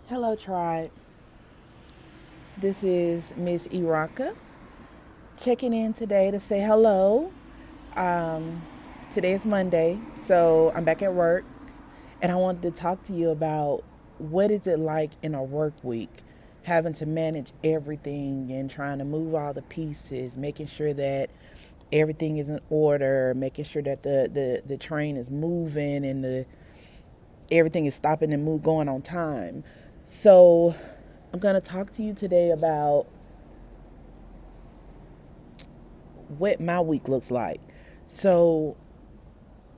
Hello, tribe. This is Miss Iraka checking in today to say hello. Um, Today is Monday, so I'm back at work, and I wanted to talk to you about what is it like in a work week, having to manage everything and trying to move all the pieces, making sure that everything is in order, making sure that the train is moving and the everything is stopping and move going on time. So I'm gonna talk to you today about what my week looks like. So,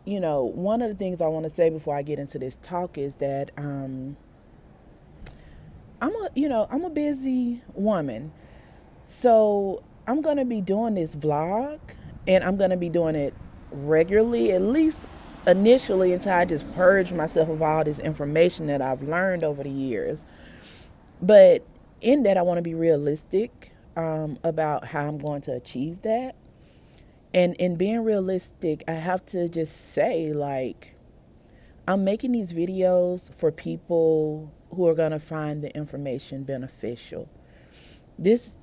one of the things I want to say before I get into this talk is that I'm a busy woman. So I'm gonna be doing this vlog, and I'm gonna be doing it regularly, at least initially, until I just purge myself of all this information that I've learned over the years. But in that, I want to be realistic about how I'm going to achieve that. And in being realistic, I have to just say, like, I'm making these videos for people who are going to find the information beneficial. This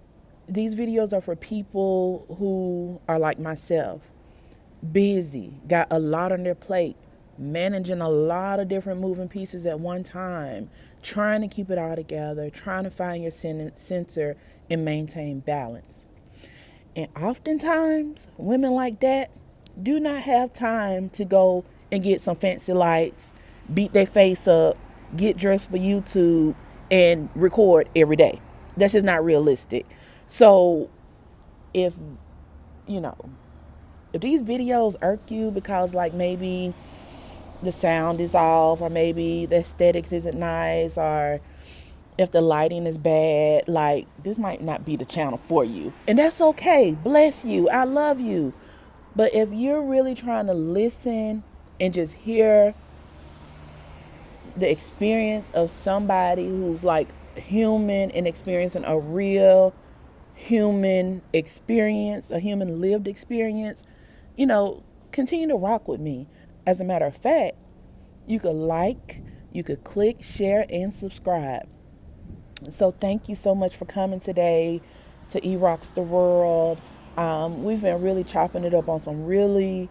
these videos are for people who are like myself, busy, got a lot on their plate, managing a lot of different moving pieces at one time, trying to keep it all together, trying to find your center and maintain balance. And oftentimes, women like that do not have time to go and get some fancy lights, beat their face up, get dressed for YouTube, and record every day. That's just not realistic. So, if, you know, if these videos irk you because, like, maybe the sound is off, or maybe the aesthetics isn't nice, or if the lighting is bad, like, this might not be the channel for you. And that's okay. Bless you. I love you. But if you're really trying to listen and just hear the experience of somebody who's like human and experiencing a real human experience, a human lived experience, continue to rock with me. As a matter of fact, you could like, you could click, share, and subscribe. So thank you so much for coming today to E Rocks the World. We've been really chopping it up on some really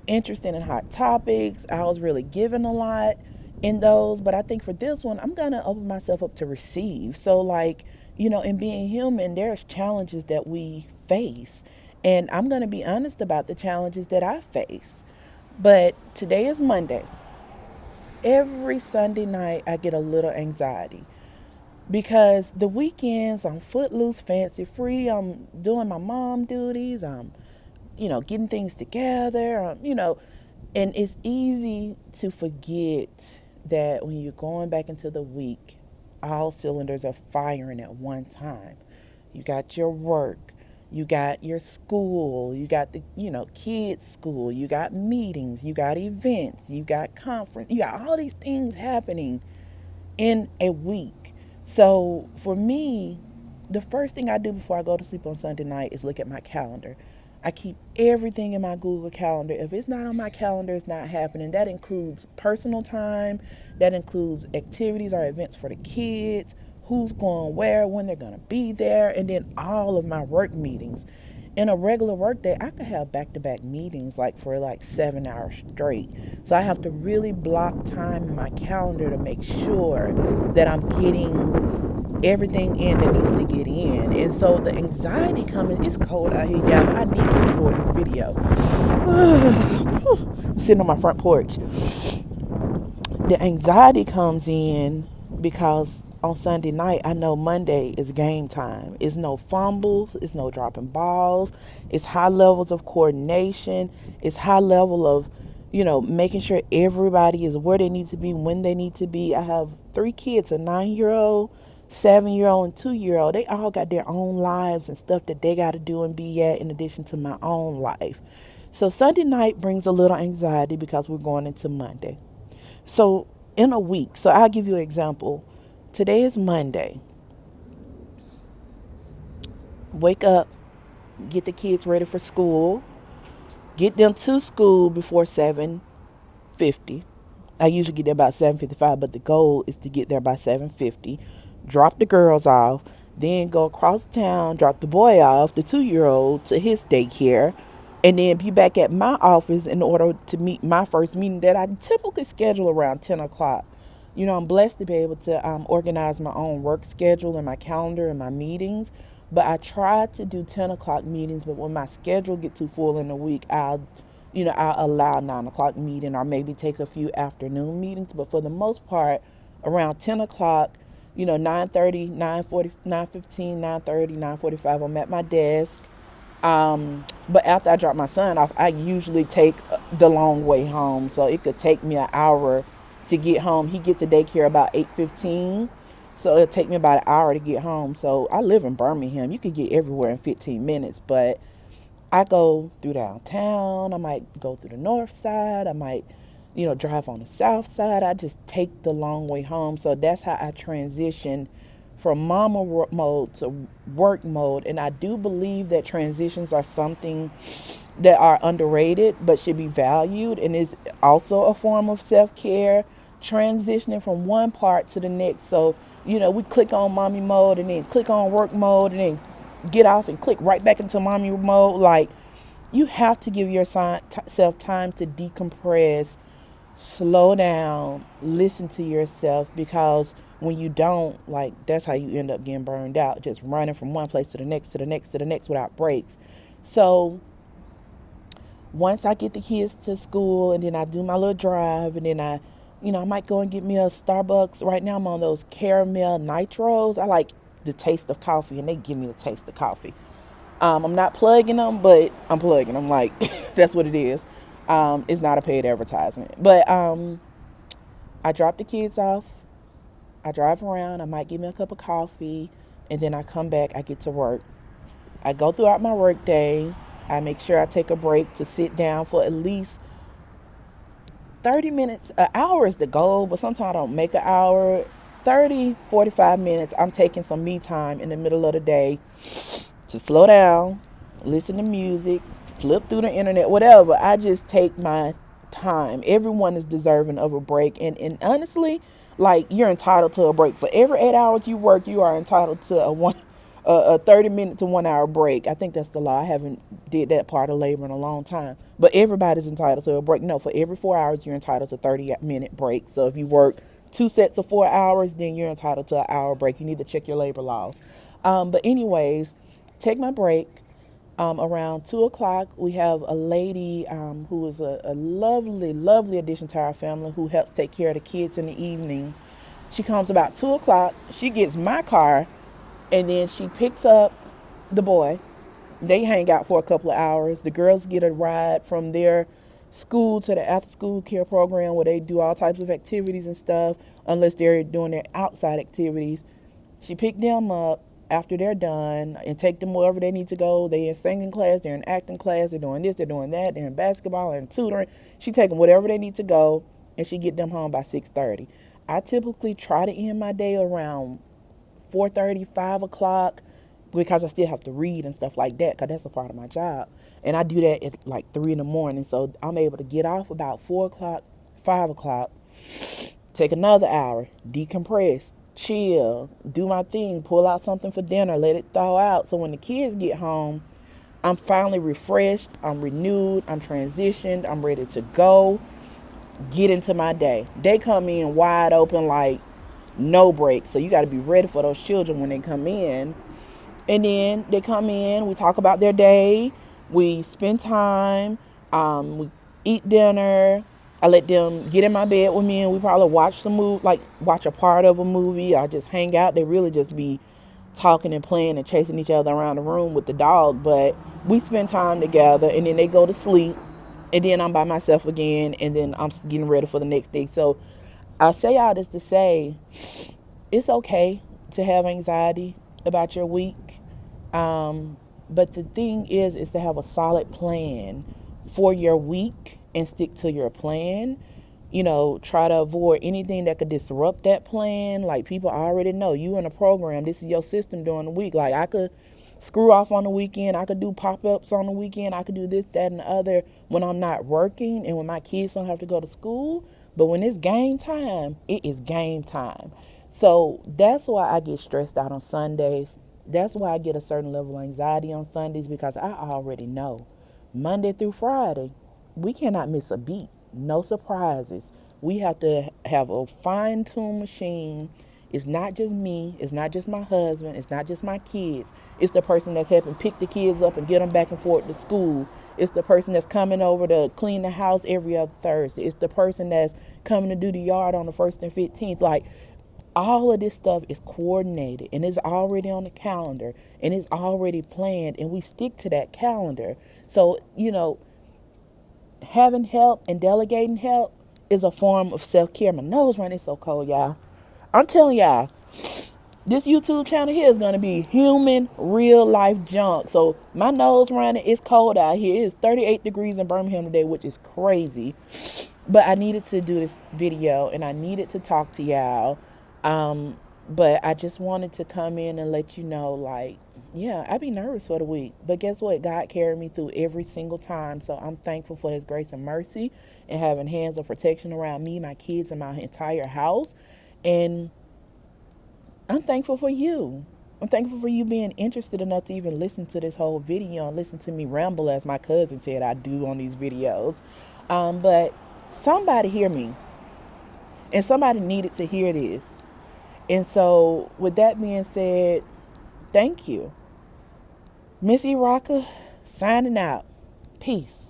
interesting and hot topics. I was really giving a lot in those, but I think for this one, I'm going to open myself up to receive. So, like, in being human, there's challenges that we face. And I'm going to be honest about the challenges that I face. But today is Monday. Every Sunday night, I get a little anxiety because the weekends I'm footloose, fancy free. I'm doing my mom duties. I'm, getting things together. And it's easy to forget that when you're going back into the week, all cylinders are firing at one time. You got your work, you got your school, you got the, kids' school, you got meetings, you got events, you got conference, you got all these things happening in a week. So for me, the first thing I do before I go to sleep on Sunday night is look at my calendar. I keep everything in my Google Calendar. If it's not on my calendar, it's not happening. That includes personal time, that includes activities or events for the kids, who's going where, when they're going to be there, and then all of my work meetings. In a regular work day, I could have back-to-back meetings like for like 7 hours straight. So I have to really block time in my calendar to make sure that I'm getting everything in that needs to get in. And so the anxiety coming, it's cold out here, yeah, but I need to record this video. I'm sitting on my front porch. The anxiety comes in because on Sunday night, I know Monday is game time. It's no fumbles, it's no dropping balls, it's high levels of coordination, it's high level of, making sure everybody is where they need to be, when they need to be. I have 3 kids, a 9-year-old, 7-year-old, and 2-year-old. They all got their own lives and stuff that they got to do and be at in addition to my own life. So Sunday night brings a little anxiety because we're going into Monday. So in a week, so I'll give you an example. Today is Monday. Wake up, get the kids ready for school, get them to school before 7:50. I usually get there about 7:55, but the goal is to get there by 7:50. Drop the girls off, then go across town, drop the boy off, the 2-year-old, to his daycare, and then be back at my office in order to meet my first meeting that I typically schedule around 10 o'clock. I'm blessed to be able to organize my own work schedule and my calendar and my meetings. But I try to do 10 o'clock meetings, but when my schedule get too full in the week, I'll allow 9 o'clock meeting or maybe take a few afternoon meetings. But for the most part, around 10 o'clock, 9:30, 9:40, 9:15, 9:30, 9:45, I'm at my desk. But after I drop my son off, I usually take the long way home. So it could take me an hour to get home. He gets to daycare about 8:15. So it'll take me about an hour to get home. So I live in Birmingham. You could get everywhere in 15 minutes, but I go through downtown. I might go through the north side. I might, drive on the south side. I just take the long way home. So that's how I transition from mama mode to work mode. And I do believe that transitions are something that are underrated but should be valued, and is also a form of self-care, transitioning from one part to the next. So, we click on mommy mode and then click on work mode and then get off and click right back into mommy mode. Like, you have to give yourself time to decompress, slow down, listen to yourself, because when you don't, like, that's how you end up getting burned out, just running from one place to the next, to the next, to the next without breaks. So once I get the kids to school and then I do my little drive and then I might go and get me a Starbucks. Right now I'm on those caramel nitros. I like the taste of coffee and they give me the taste of coffee. I'm not plugging them, but I'm plugging them. Like, that's what it is. It's not a paid advertisement. But I drop the kids off. I drive around. I might give me a cup of coffee. And then I come back. I get to work. I go throughout my work day. I make sure I take a break to sit down for at least 30 minutes. An hour is the goal, but sometimes I don't make an hour. 30, 45 minutes. I'm taking some me time in the middle of the day to slow down, listen to music, flip through the internet, whatever. I just take my time. Everyone is deserving of a break. And honestly, like, you're entitled to a break. For every 8 hours you work, you are entitled to a 30-minute to 1 hour break. I think that's the law. I haven't did that part of labor in a long time. But everybody's entitled to a break. No, for every 4 hours, you're entitled to a 30-minute break. So if you work 2 sets of 4 hours, then you're entitled to an hour break. You need to check your labor laws. But anyways, take my break. Around 2 o'clock, we have a lady who is a lovely, lovely addition to our family, who helps take care of the kids in the evening. She comes about 2 o'clock. She gets my car, and then she picks up the boy. They hang out for a couple of hours. The girls get a ride from their school to the after school care program, where they do all types of activities and stuff, unless they're doing their outside activities. She picked them up after they're done and take them wherever they need to go. They're in singing class, they're in acting class, they're doing this, they're doing that, they're in basketball, they're in tutoring. She take them wherever they need to go, and she get them home by 6:30. I typically try to end my day around 4:30, 5 o'clock, because I still have to read and stuff like that, because that's a part of my job. And I do that at like 3 in the morning. So I'm able to get off about 4 o'clock, 5 o'clock, take another hour, decompress, chill, do my thing, pull out something for dinner, let it thaw out. So when the kids get home, I'm finally refreshed, I'm renewed, I'm transitioned, I'm ready to go, get into my day. They come in wide open, like no break. So you got to be ready for those children when they come in. And then they come in, we talk about their day, we spend time, we eat dinner. I let them get in my bed with me, and we probably watch some movie, like watch a part of a movie, or just hang out. They really just be talking and playing and chasing each other around the room with the dog. But we spend time together, and then they go to sleep, and then I'm by myself again, and then I'm getting ready for the next day. So I say all this to say, it's okay to have anxiety about your week. But the thing is to have a solid plan for your week and stick to your plan. Try to avoid anything that could disrupt that plan. Like, people already know you in a program. This is your system during the week. Like, I could screw off on the weekend. I could do pop-ups on the weekend. I could do this, that, and the other when I'm not working and when my kids don't have to go to school. But when it's game time, it is game time. So that's why I get stressed out on Sundays. That's why I get a certain level of anxiety on Sundays, because I already know Monday through Friday, we cannot miss a beat. No surprises. We have to have a fine tuned machine. It's not just me. It's not just my husband. It's not just my kids. It's the person that's helping pick the kids up and get them back and forth to school. It's the person that's coming over to clean the house every other Thursday. It's the person that's coming to do the yard on the 1st and 15th. Like, all of this stuff is coordinated and it's already on the calendar and it's already planned, and we stick to that calendar. So, having help and delegating help is a form of self-care. My nose running so cold, y'all. I'm telling y'all, this YouTube channel here is going to be human, real life junk. So my nose running, it's cold out here. It's 38 degrees in Birmingham today, which is crazy. But I needed to do this video and I needed to talk to y'all. But I just wanted to come in and let you know, like, yeah, I be nervous for the week. But guess what? God carried me through every single time. So I'm thankful for his grace and mercy and having hands of protection around me, my kids, and my entire house. And I'm thankful for you. I'm thankful for you being interested enough to even listen to this whole video and listen to me ramble, as my cousin said I do on these videos. But somebody hear me, and somebody needed to hear this. And so, with that being said, thank you. Missy Rocker, signing out. Peace.